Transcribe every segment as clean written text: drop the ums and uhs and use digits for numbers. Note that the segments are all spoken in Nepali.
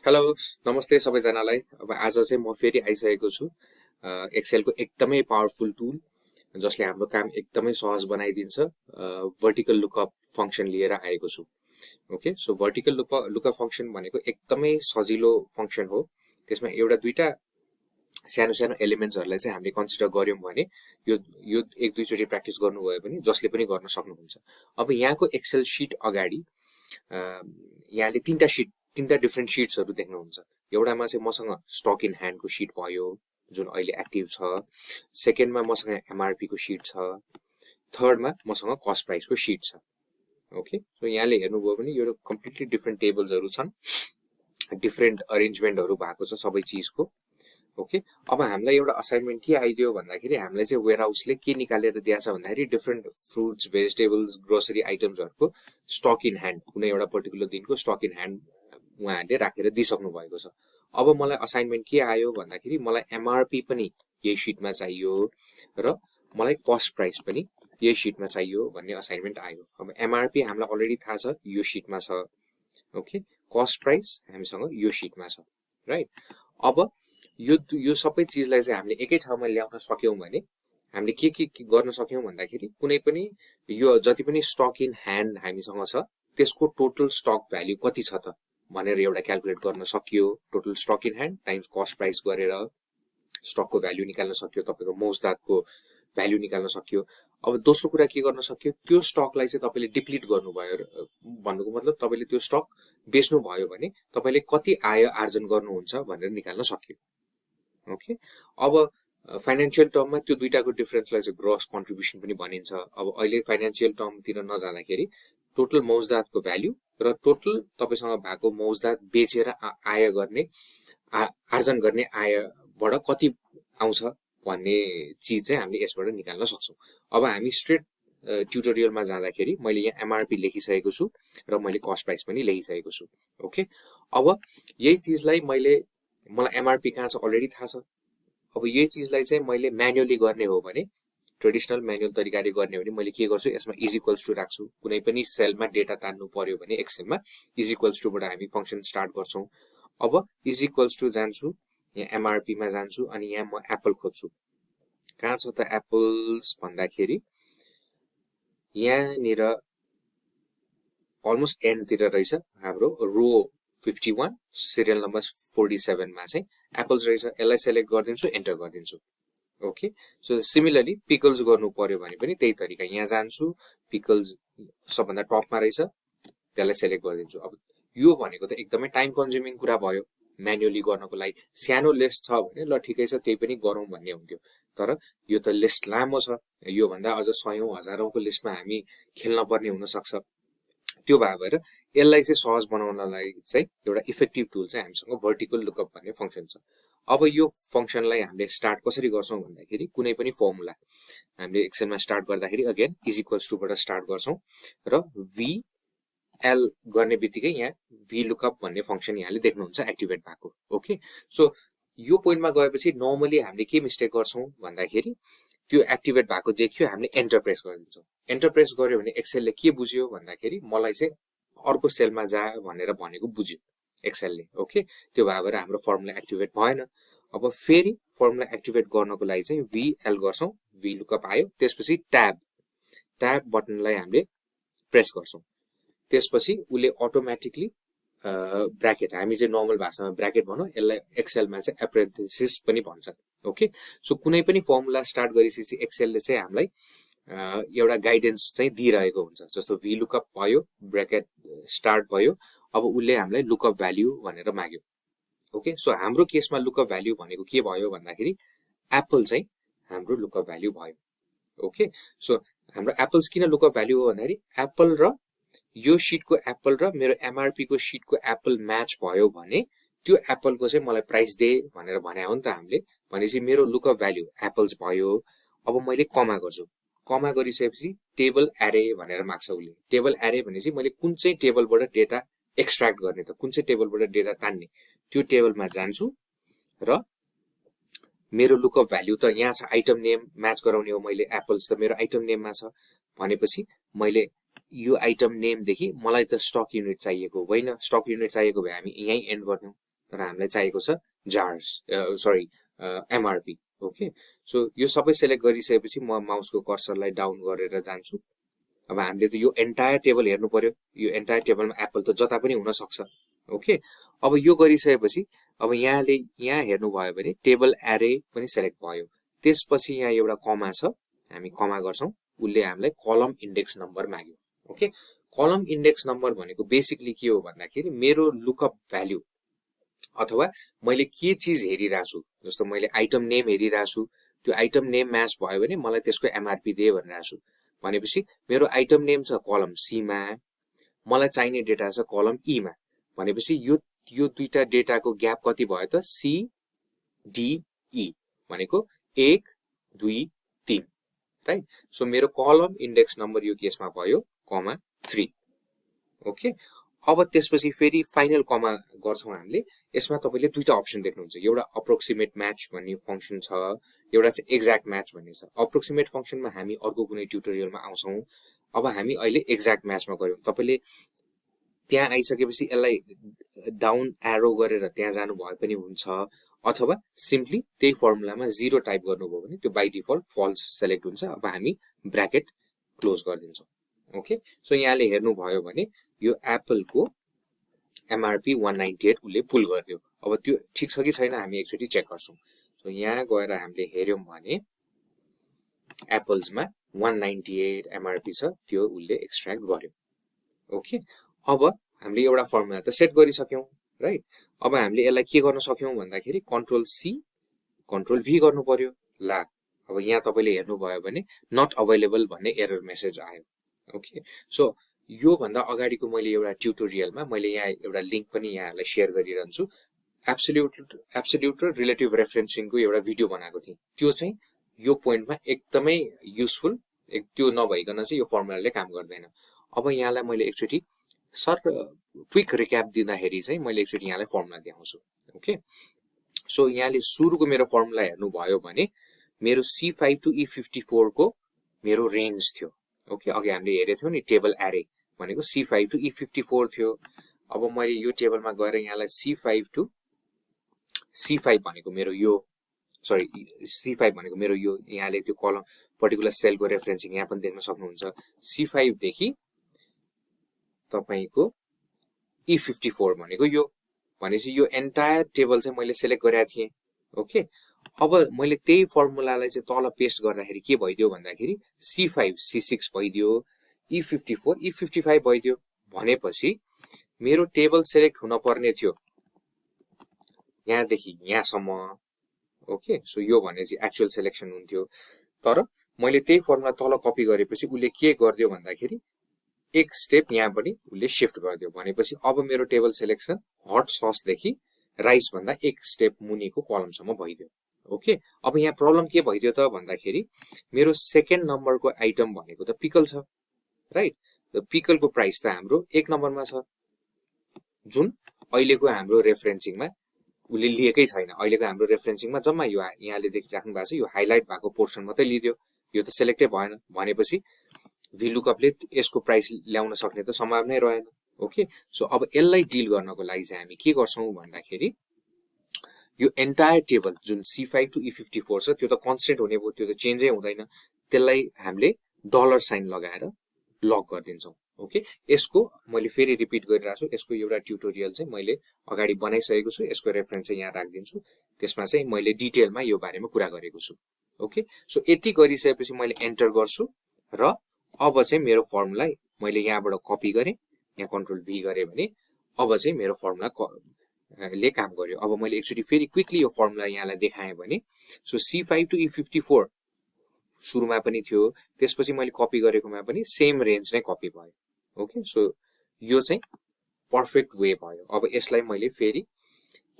हेलो नमस्ते सबैजनालाई। अब आज चाहिँ म फेरि आइसकेको छु एक्सेलको एकदमै पावरफुल टुल जसले हाम्रो काम एकदमै सहज बनाइदिन्छ। भर्टिकल लुकअप फंक्सन लिएर आएको छु। Okay, so vertical lookup function भनेको एकदमै सजिलो फंक्सन हो। त्यसमा एउटा दुईटा सानो सानो एलिमेन्ट्सहरुलाई चाहिँ हामीले कन्सिडर गर्यौं भने यो यो एक दुई चोटी प्र्याक्टिस गर्नुभयो भने जसले पनि गर्न सक्नुहुन्छ। अब यहाँको एक्सेल शीट अगाडि यहाँले तीनटा डिफरेन्ट शीट्सहरु देख्नुहुन्छ। एउटामा चाहिँ मसँग स्टक इन ह्यान्ड को शीट भयो जुन अहिले एक्टिभ छ। सेकेन्डमा मसँग एमआरपी को शीट छ। थर्डमा मसँग कस्ट प्राइस को शीट छ। ओके, सो यहाँले हेर्नुभयो भने यो कम्प्लिटली डिफरेन्ट टेबल्सहरु छन्, डिफरेन्ट अरेन्जमेन्टहरु भएको छ सबै चीजको। ओके, अब हामीलाई एउटा असाइनमेन्ट के आइदियो भन्दाखेरि हामीलाई चाहिँ वेयरहाउसले के निकालेर दिएछ भन्दाखेरि डिफरेन्ट फ्रुट्स, भेजिटेबल्स, ग्रोसरी आइटम्सहरुको स्टक इन ह्यान्ड, कुनै एउटा पर्टिकुलर दिनको स्टक इन ह्यान्ड उहाँहरूले राखेर दिइसक्नु भएको छ। अब मलाई असाइनमेन्ट के आयो भन्दाखेरि मलाई एमआरपी पनि यही शीटमा चाहियो र मलाई कस्ट प्राइस पनि यही शीटमा चाहियो भन्ने असाइनमेन्ट आयो। अब एमआरपी हामीलाई अलरेडी थाहा छ, यो शीटमा छ। ओके, कस्ट प्राइस हामीसँग यो शीटमा छ, राइट। अब यो सबै चीजलाई चाहिँ हामीले एकै ठाउँमा ल्याउन सक्यौं भने हामीले के गर्न सक्यौं भन्दाखेरि कुनै पनि यो जति पनि स्टक इन ह्यान्ड हामीसँग छ त्यसको टोटल स्टक भ्याल्यु कति छ त भनेर एउटा क्याल्कुलेट गर्न सकियो। Total stock in hand times cost price गरेर स्टकको भ्याल्यु निकाल्न सकियो, तपाईको मौजदातको भ्याल्यु निकाल्न सकियो। अब दोस्रो कुरा के गर्न सकियो, त्यो स्टकलाई चाहिँ तपाईले डिप्लिट गर्नुभयो भन्नुको मतलब तपाईले त्यो स्टक बेच्नु भयो भने तपाईले कति आय आर्जन गर्नुहुन्छ भनेर निकाल्न सकियो। ओके, अब फाइनान्शियल टर्ममा त्यो दुईटाको डिफरेन्सलाई चाहिँ ग्रस कन्ट्रिब्युसन पनि भनिन्छ। अब अहिले फाइनान्शियल टर्मतिर नजाँदाखेरि टोटल मौजदातको भ्याल्यु र टोटल तपाईसँग भएको मौजदात बेचेर आय गर्ने आर्जन गर्ने आयबाट कति आउँछ भन्ने चीज चाहिँ हामीले यसबाट निकाल्न सक्छौं। अब हामी स्ट्रेट ट्युटोरियलमा जाँदाखेरि मैले यहाँ एमआरपी लेखिसकेको छु र मैले कस्ट प्राइस पनि लेखिसकेको छु। ओके, अब यही चीजलाई मलाई एमआरपी कहाँ छ अलरेडी थाहा छ। अब यही चीजलाई चाहिँ मैले म्यानुअली गर्ने हो भने, ट्रेडिसनल म्यानुअल तरिकाले गर्ने हो भने मैले के गर्छु, यसमा इज इक्वल्स टु राख्छु। कुनै पनि सेलमा डेटा तान्नु पर्यो भने एक्सेलमा इज इक्वल्स टु बाट हामी फंक्सन स्टार्ट गर्छौं। अब इज इक्वल्स टु जान्छु, यहाँ एमआरपी मा जान्छु अनि यहाँ म एप्पल खोज्छु। कहाँ छ त एप्पल्स भन्दाखेरि यहाँनिर अलमोस्ट एन्ड तिर रहेछ हाम्रो रो 51 सिरियल नम्बर 47 मा चाहिँ एप्पल्स रहेछ। यसलाई सिलेक्ट गर्दिन्छु, एन्टर गर्दिन्छु। ओके, सो सिमिलरली पिकल्स गर्नु पर्यो भने पनि त्यही तरिका, यहाँ जान्छु, पिकल्स सबभन्दा टपमा रहेछ, त्यसलाई सिलेक्ट गर्दिन्छु। अब यो भनेको त एकदमै टाइम कन्ज्युमिङ कुरा भयो म्यानुअली गर्नको लागि। सानो लिस्ट छ भने ल ठिकै छ, त्यही पनि गरौँ भन्ने हुन्थ्यो, तर यो त लिस्ट लामो छ। यो भन्दा अझ सयौं हजारौंको लिस्टमा हामी खेल्न पर्ने हुन सक्छ। त्यो भएर यसलाई चाहिँ सहज बनाउनलाई चाहिँ एउटा इफेक्टिभ टुल चाहिँ हामीसँग भर्टिकल लुकअप भन्ने फंक्सन छ। अब यो फंक्सनलाई हामीले स्टार्ट कसरी गर्छौं भन्दाखेरि कुनै पनि फर्मुला हामीले एक्सेलमा स्टार्ट गर्दाखेरि अगेन इज इक्वल्स टु बाट स्टार्ट गर्छौं र वी एल गर्ने बित्तिकै यहाँ वी लुकअप भन्ने फंक्सन यहाँले देख्नुहुन्छ एक्टिभेट भएको। ओके, सो यो पोइन्टमा गएपछि नर्मली हामीले के मिस्टेक गर्छौं भन्दाखेरि त्यो एक्टिभेट भएको देखियो, हामीले एन्टर प्रेस गरिदिन्छौं। एन्टर प्रेस गर्यो भने एक्सेलले के बुझ्यो भन्दाखेरि मलाई चाहिँ अर्को सेलमा जा भनेर भनेको बुझ्यो एक्सेलले। ओके, त्यो भएर हाम्रो फर्मुला एक्टिभेट भएन। अब फेरि फर्मुला एक्टिभेट गर्नको लागि चाहिँ वी एल गर्छौं, वी लुकअप आयो, त्यसपछि ट्याब बटनलाई हामीले प्रेस गर्छौं। त्यसपछि उले अटोमेटिकली ब्र्याकेट, हामी चाहिँ नर्मल भाषामा ब्र्याकेट भनौं, यसलाई एक्सेलमा चाहिँ एपरेन्थेसिस पनि भन्छ। ओके, सो कुनै पनि फर्मुला स्टार्ट गरिसकेपछि एक्सेलले चाहिँ हामीलाई एउटा गाइडेन्स चाहिँ दिइरहेको हुन्छ। जस्तो वी लुकअप भयो, ब्र्याकेट स्टार्ट भयो, अब उले हामीलाई लुकअप भ्याल्यु भनेर माग्यो। ओके, सो हाम्रो केसमा लुकअप भ्याल्यु भनेको के भयो भन्दाखेरि एप्पल चाहिँ हाम्रो लुकअप भ्याल्यु भयो। ओके, सो हाम्रो एप्पल्स किन लुकअप भ्याल्यु हो भन्दाखेरि एप्पल र यो शीटको एप्पल र मेरो एमआरपी को शीटको एप्पल म्याच भयो भने त्यो एप्पलको चाहिँ मलाई प्राइस दे भनेर भने हो नि त हामीले। भनेपछि मेरो लुकअप भ्याल्यु एप्पल्स भयो। अब मैले कमा गर्छु, कमा गरिसकेपछि टेबल एरे भनेर माग्छ उले। टेबल एरे भनेपछि मैले कुन चाहिँ टेबलबाट डेटा एक्सट्र्याक्ट गर्ने त, कुन चाहिँ टेबलबाट डेटा तान्ने, त्यो टेबलमा जान्छु र मेरो लुकअप भ्याल्यु त यहाँ छ, आइटम नेम म्याच गराउने हो मैले। एप्पल्स त मेरो आइटम नेममा छ भनेपछि मैले यो आइटम नेम देखि मलाई त स्टक युनिट चाहिएको होइन। स्टक युनिट चाहिएको भए हामी यही एन्ड गर्थ्यौं, तर हामीलाई चाहिएको छ jars sorry MRP okay so यो सबै सेलेक्ट गरिसकेपछि म माउसको कर्सरलाई डाउन गरेर जान्छु अब हामीले त यो एन्टायर टेबल हेर्नु पर्यो यो एन्टायर टेबलमा एप्पल त जता पनि हुन सक्छ ओके अब यो गरिसकेपछि अब यहाँ हेर्नु भयो भने टेबल एरे पनि सेलेक्ट भयो त्यसपछि यहाँ एउटा कमा छ हामी कमा गर्छौं उले हामीलाई कलम इन्डेक्स नम्बर माग्यो ओके कलम इन्डेक्स नम्बर भनेको बेसिकली के हो भन्दाखेरि मेरो लुकअप भ्यालु अथवा मैले के चीज हेरिरहेको छु जस्तो मैले आइटम नेम हेरिरहेको छु त्यो आइटम नेम म्याच भयो भने मलाई त्यसको एमआरपी दे भनिरहेको छु भनेपछि मेरो आइटम नेम छ कलम सी मा मलाई चाहिने डेटा छ कलम ई मा भनेपछि यो दुईटा डेटाको ग्याप कति भयो त सी डी ई भनेको 1 2 3 राइट सो मेरो कलम इन्डेक्स नम्बर यो केसमा भयो कमा 3 ओके अब त्यसपछि फेरि फाइनल कमा गर्छौं हामीले यसमा तपाईले दुईटा अप्सन देख्नुहुन्छ एउटा अप्रोक्सिमेट म्याच भन्ने फंक्सन छ एउटा चाहिँ एक्ज्याक्ट म्याच भन्ने छ अप्रोक्सिमेट फंक्सनमा हामी अर्को कुनै ट्युटोरियलमा आउँछौं अब हामी अहिले एक्ज्याक्ट म्याचमा गर्यौं तपाईले त्यहाँ आइसकेपछि यसलाई डाउन एरो गरेर त्यहाँ जानु भए पनि हुन्छ अथवा सिम्पली त्यही फर्मुलामा 0 टाइप गर्नुभयो भने त्यो बाइ डिफल्ट फल्स सेलेक्ट हुन्छ अब हामी ब्र्याकेट क्लोज गरिदिन्छौं ओके सो यहाँले हेर्नु भयो भने यो एप्पल को एमआरपी 198 उले पुल गर्दियो अब त्यो ठीक छ कि छैन हामी एकचोटी चेक गर्छौं सो यहाँ गएर हामीले हेर्यौं भने एप्पल्समा 198 एमआरपी छ त्यो उले एक्सट्र्याक्ट गर्यो ओके अब हामीले एउटा फर्मुला त सेट गरिसक्यौं राइट अब हामीले यसलाई के गर्न सक्यौं भन्दाखेरि कन्ट्रोल सी कन्ट्रोल भी गर्नु पर्यो ला अब यहाँ तपाईले हेर्नु भयो भने नट अवेलेबल भन्ने एरर मेसेज आयो ओके सो यो भन्दा अगाडिको मैले एउटा ट्युटोरियलमा मैले यहाँ एउटा लिंक पनि यहाँलाई शेयर गरिरहन्छु एब्सोल्युट र रिलेटिभ रेफरेन्सिङको एउटा भिडियो बनाएको थिएँ त्यो चाहिँ यो पोइन्टमा एकदमै युजफुल त्यो नभइकन चाहिँ यो फर्मुलाले काम गर्दैन अब यहाँलाई मैले एकचोटी सर क्विक रिक्याप दिँदाखेरि चाहिँ मैले एकचोटी यहाँलाई फर्मुला देखाउँछु ओके सो यहाँले सुरुको मेरो फर्मुला हेर्नु भयो भने मेरो C5 to E54 को मेरो रेन्ज थियो ओके अघि हामीले हेरेको थियौ नि टेबल एरे भनेको C5 to E54 थियो अब मैले यो टेबलमा गएर यहाँलाई C5 to C5 भनेको मेरो यो सरी C5 भनेको मेरो यो यहाँले त्यो कलम पर्टिकुलर सेलको रेफरेन्सिङ यहाँ पनि देख्न सक्नुहुन्छ C5 देखि तपाईको E54 भनेको यो भनेपछि यो एन्टायर टेबल चाहिँ मैले सेलेक्ट गरेका थिएँ ओके अब मैले त्यही फर्मुलालाई चाहिँ तल पेस्ट गर्दाखेरि के भइदियो भन्दाखेरि C5 C6 भइदियो E54 E55 भइदियो भनेपछि मेरो टेबल सेलेक्ट हुन पर्ने थियो यहाँदेखि यहाँसम्म ओके सो यो भने चाहिँ एक्चुअल सिलेक्सन हुन्थ्यो तर मैले त्यही फर्मुला तल कपी गरेपछि उले के गर्दियो भन्दाखेरि एक स्टेप यहाँ पनि उले शिफ्ट गर्दियो भनेपछि अब मेरो टेबल सिलेक्सन हट सस देखि राइस भन्दा एक स्टेप मुनिको कलमसम्म भइदियो ओके अब यहाँ प्रब्लम के भइदियो त भन्दाखेरि मेरो सेकेन्ड नम्बरको आइटम भनेको त पिकल छ राइट र पिकलको प्राइस त हाम्रो 1 नम्बरमा छ जुन अहिलेको हाम्रो रेफरेन्सिङमा उले लिएकै छैन अहिलेको हाम्रो रेफरेन्सिङमा जम्मा यो यहाँले देखिराख्नु भएको छ यो हाइलाइट भएको पोर्सन मात्रै लिदियो यो त सिलेक्टै भएन भनेपछि भ्लुकअपले यसको प्राइस ल्याउन सक्ने त सम्भावना नै रहेन ओके सो अब यसलाई डिल गर्नको लागि चाहिँ हामी के गर्छौं भन्दाखेरि यो एन्टायर टेबल जुन C5 to E54 छ त्यो त कन्स्टेन्ट हुने भयो त्यो त चेन्जै हुँदैन त्यसलाई हामीले डलर साइन लगाएर लक गरिदिन्छौं ओके यसको मैले फेरि रिपिट गरिरहेछु यसको एउटा ट्युटोरियल चाहिँ मैले अगाडि बनाइसकेको छु यसको रेफरेन्स चाहिँ यहाँ राख्दिन्छु त्यसमा चाहिँ मैले डिटेलमा यो बारेमा कुरा गरेको छु ओके सो यति गरिसकेपछि मैले एन्टर गर्छु र अब चाहिँ मेरो फर्मुला मैले यहाँबाट कपी गरे यहाँ कन्ट्रोल भी गरे भने अब चाहिँ मेरो फर्मुला ले काम गर्यो अब मैले एकचोटी फेरि क्विकली यो फर्मुला यहाँलाई देखाएँ भने सो C5 to E54 सुरुमा पनि थियो त्यसपछि मैले कपी गरेकोमा पनि सेम रेन्ज नै कपी भयो ओके सो यो चाहिँ पर्फेक्ट वे भयो अब यसलाई मैले फेरि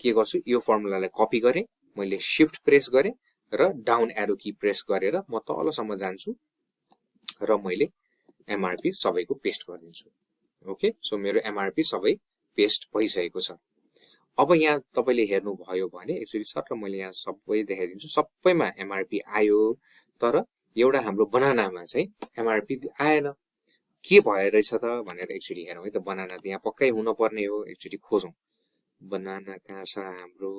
के गर्छु यो फर्मुलालाई कपी गरे मैले शिफ्ट प्रेस गरे र डाउन एरो की प्रेस गरेर म तलसम्म जान्छु र मैले एमआरपी सबैको पेस्ट गरिदिन्छु ओके सो मेरो एमआरपी सबै पेस्ट भइसकेको छ अब यहाँ तपाईले हेर्नु भयो भने एक्चुअली सट्ट मैले यहाँ सबै देखाइदिन्छु सबैमा एमआरपी आयो तर एउटा हाम्रो बनानामा चाहिँ एमआरपी आएन के भएर रहेछ त भनेर एक्चुअली हेरौँ है त बनाना त यहाँ पक्कै हुन पर्ने हो एकचोटी खोजौं बनाना कहाँ छ हाम्रो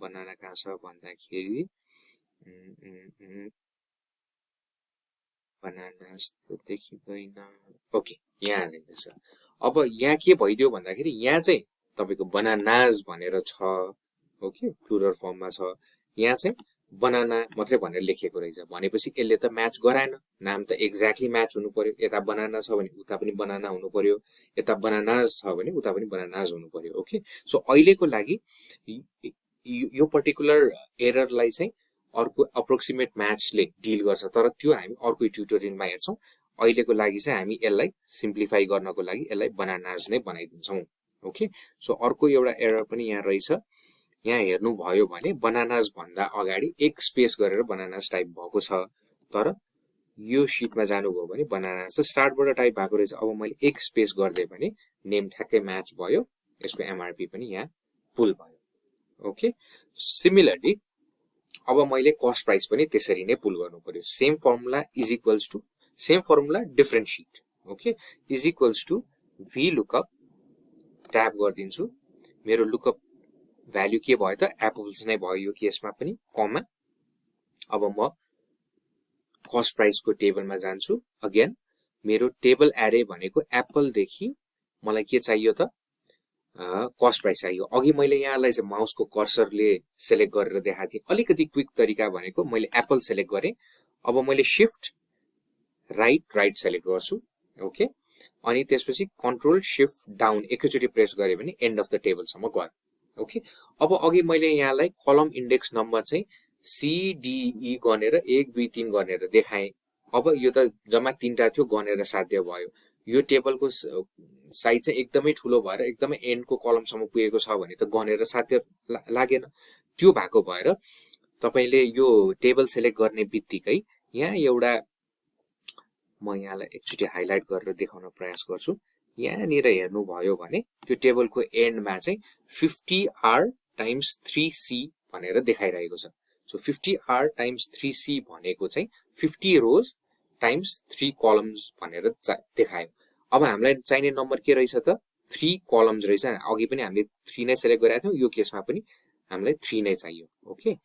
बनाना कहाँ छ भन्दाखेरि बनाना जस्तो देखिदैन ओके यहाँ रहेछ अब यहाँ के भइदियो भन्दाखेरि यहाँ चाहिँ तपाईको बनानाज भनेर छ ओके प्लुरल फर्ममा छ यहाँ चाहिँ बनाना मात्रै भनेर लेखेको रहेछ भनेपछि यसले त म्याच गराएन नाम त एक्ज्याक्टली म्याच हुनु पर्यो यता बनाना छ भने उता पनि बनाना हुनु पर्यो यता बनानाज छ भने उता पनि बनानाज हुनु पर्यो ओके सो अहिलेको लागि यो पर्टिकुलर एररलाई चाहिँ अर्को अप्रोक्सिमेट म्याचले डिल गर्छ तर त्यो हामी अर्को ट्युटोरियलमा हेर्छौं अहिलेको लागि चाहिँ हामी यसलाई सिम्प्लिफाई गर्नको लागि यसलाई बनानाज नै बनाइदिन्छौं ओके सो अर्को एउटा एरर पनि यहाँ रहेछ यहाँ हेर्नु भयो भने बनानाज भन्दा अगाडि एक स्पेस गरेर बनानाज टाइप भएको छ तर यो शीटमा जानुभयो भने बनानाज चाहिँ स्टार्टबाट टाइप भएको रहेछ अब मैले एक स्पेस गर्दै भने नेम ठ्याक्कै म्याच भयो यसको एमआरपी पनि यहाँ पुल भयो ओके सिमिलरली अब मैले कस्ट प्राइस पनि त्यसरी नै पुल गर्नु पर्यो same formula is equals to same formula different sheet okay is equals to vlookup tab गर्दिन्छु मेरो लुकअप भ्यालु के भयो त एप्पल्स नै भयो यो केसमा पनि कमा अब म कस्ट प्राइस को टेबलमा जान्छु अगेन मेरो टेबल एरे भनेको एप्पल देखि मलाई के चाहियो त कस्ट प्राइस चाहियो अघि मैले यहाँलाई चाहिँ माउसको कर्सरले सिलेक्ट गरेर देखाएको थिएँ अलिकति क्विक तरिका भनेको मैले एप्पल सिलेक्ट गरे अब मैले शिफ्ट राइट सिलेक्ट गर्छु ओके अनि त्यसपछि कन्ट्रोल शिफ्ट डाउन एकैचोटी प्रेस गरे भने एन्ड अफ द टेबल सम्म गयो ओके अब अघि मैले यहाँलाई कलम इन्डेक्स नम्बर चाहिँ CDE गनेर 1 2 3 गनेर देखाएँ अब यो त जम्मा 3टा थियो गनेर साध्य भयो यो टेबलको साइज चाहिँ एकदमै ठुलो भएर एकदमै एन्डको कलमसम्म पुगेको छ भने त गनेर साध्य लागेन त्यो भएको भएर तपाईले यो टेबल सिलेक्ट गर्ने बित्तिकै यहाँ एउटा म यहाँलाई एकचोटी हाइलाइट गरेर देखाउन प्रयास गर्छु यहाँनिर हेर्नु भयो भने त्यो टेबलको एन्डमा चाहिँ 50R टाइम्स 3C भनेर देखाइरहेको छ सो 50R टाइम्स 3C भनेको चाहिँ 50 रोज टाइम्स 3 कलम्स भनेर देखायो अब हामीलाई चाहिने नम्बर के रहेछ त 3 कलम्स रहेछ अघि पनि हामीले 3 नै सिलेक्ट गरेका थियौं यो केसमा पनि हामीलाई 3 नै चाहियो ओके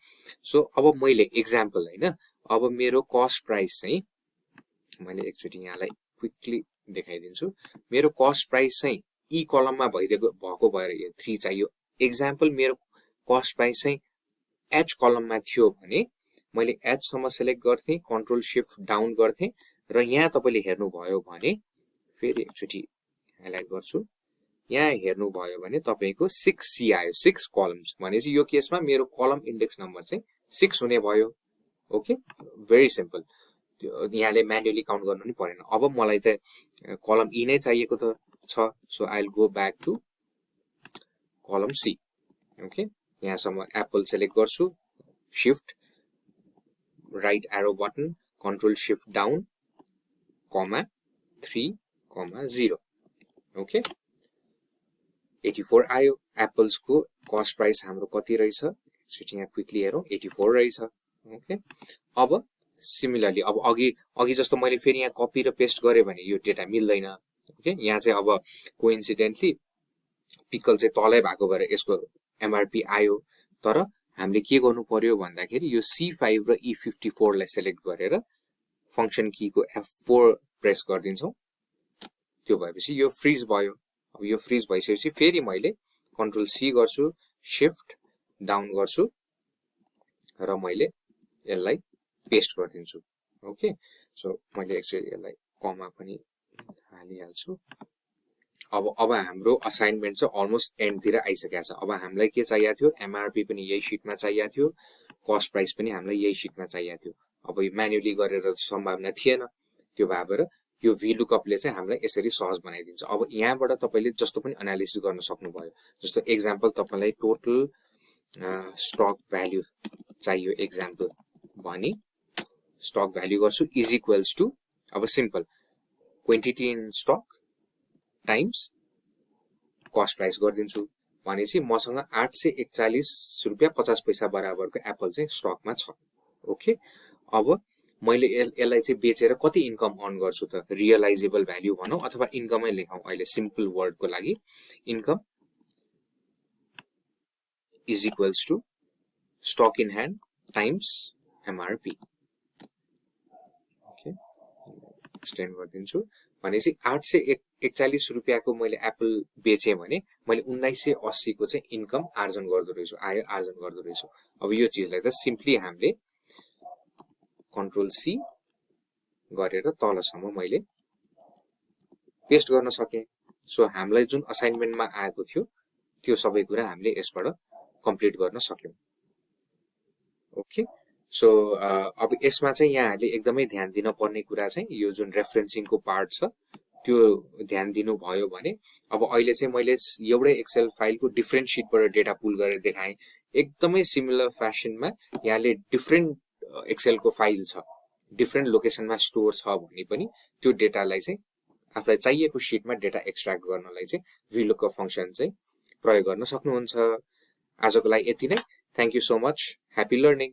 सो अब मैले एक्जाम्पल हैन अब मेरो कस्ट प्राइस चाहिँ मैले एकचोटी यहाँलाई क्विकली देखाइदिन्छु मेरो कस्ट प्राइस चाहिँ ई कलममा भएको भएर यो 3 चाहियो एक्जाम्पल मेरो कस्ट प्राइस चाहिँ एच कलममा थियो भने मैले एच सम्म सिलेक्ट गर्थे कन्ट्रोल शिफ्ट डाउन गर्थे र यहाँ तपाईले हेर्नु भयो भने फेरि एकचोटी हाइलाइट गर्छु यहाँ हेर्नु भयो भने तपाईको 6C आयो 6 कलम्स भनेपछि यो केसमा मेरो कलम इन्डेक्स नम्बर चाहिँ 6 हुने भयो ओके भेरी सिम्पल यहाँले म्यानुअली काउन्ट गर्नु नि परेन अब मलाई त कलम ई नै चाहिएको त छ so I will go back to column C okay यहाँसम्म एप्पल सिलेक्ट गर्छु shift right arrow button control shift down comma 3 0 okay 84 आयो एप्पल्स को कस्ट प्राइस हाम्रो कति रहेछ एकचोटी यहाँ क्विकली हेरौं 84 रहेछ ओके अब सिमिलरली अब अघि जस्तो मैले फेरि यहाँ कपी र पेस्ट गरे भने यो डेटा मिल्दैन ओके यहाँ चाहिँ अब कोइन्सिडेन्टली पिकल चाहिँ तलै भएको भएर यसको एमआरपी आयो तर हामीले के गर्नु पर्यो भन्दाखेरि यो C5 र E54 लाई सिलेक्ट गरेर फंक्सन की को F4 प्रेस गर्दिन्छौं त्यो भएपछि यो फ्रीज भयो अब यो फ्रीज भइसकेपछि फेरि मैले कन्ट्रोल C गर्छु शिफ्ट डाउन गर्छु र मैले यसलाई पेस्ट गरिदिन्छु ओके सो मैले एक्चुअली यसलाई कमा पनि हालिहाल्छु अब हाम्रो असाइनमेन्ट चाहिँ अलमोस्ट एन्ड तिर आइसकेको छ अब हामीलाई के चाहिएको थियो एमआरपी पनि यही शीटमा चाहिएको थियो कस्ट प्राइस पनि हामीलाई यही शीटमा चाहिएको थियो अब यो म्यानुअली गरेर सम्भावना थिएन त्यो भएर यो vlookup ले चाहिँ हामीलाई यसरी सहज बनाइदिन्छ अब यहाँबाट तपाईले जस्तो पनि एनालिसिस गर्न सक्नुभयो जस्तो एक्जाम्पल तपाईलाई टोटल स्टक भ्यालु चाहियो एक्जाम्पल भनी स्टक भ्यालु गर्छु इज इक्वल्स टु अब simple quantity in stock times cost price गरिदिन्छु भनेपछि मसँग 841 रुपैयाँ 50 पैसा बराबरको एप्पल चाहिँ स्टकमा छ ओके अब मैले यसलाई चाहिँ बेचेर कति इन्कम अर्न गर्छु त रियलाइजेबल भ्यालु भनौं अथवा इन्कमै लेखौं अहिले सिम्पल वर्ड को लागि income is equals to stock in hand times MRP. Okay, extend गरिदिन्छु। भनेपछि 841 रुपियाँको मैले एप्पल बेचेँ भने मैले 1980 को चाहिँ इन्कम आर्जन गर्दो रहेछु, आय आर्जन गर्दो रहेछु। अब यो चीजलाई त सिम्पली हामीले कन्ट्रोल सी गरेर तलसम्म मैले पेस्ट गर्न सकेँ। सो हामीलाई जुन असाइनमेन्टमा आएको थियो त्यो सबै कुरा हामीले यसबाट कम्प्लिट गर्न सक्यौं। ओके, सो अब यसमा चाहिँ यहाँहरूले एकदमै ध्यान दिन पर्ने कुरा चाहिँ यो जुन रेफरेन्सिङको पार्ट छ त्यो ध्यान दिनु भयो भने अब अहिले चाहिँ मैले एउटै एक्सेल फाइलको डिफरेन्ट शिटबाट डेटा पुल गरेर देखाएँ। एकदमै सिमिलर फ्यासनमा यहाँले डिफरेन्ट एक्सेलको फाइल छ, डिफरेन्ट लोकेसनमा स्टोर छ भने पनि त्यो डेटालाई चाहिँ आफूलाई चाहिएको शिटमा डेटा एक्सट्र्याक्ट गर्नलाई चाहिँ VLOOKUP फंक्सन चाहिँ प्रयोग गर्न सक्नुहुन्छ। आजको लागि यति नै। Thank you so much. Happy learning.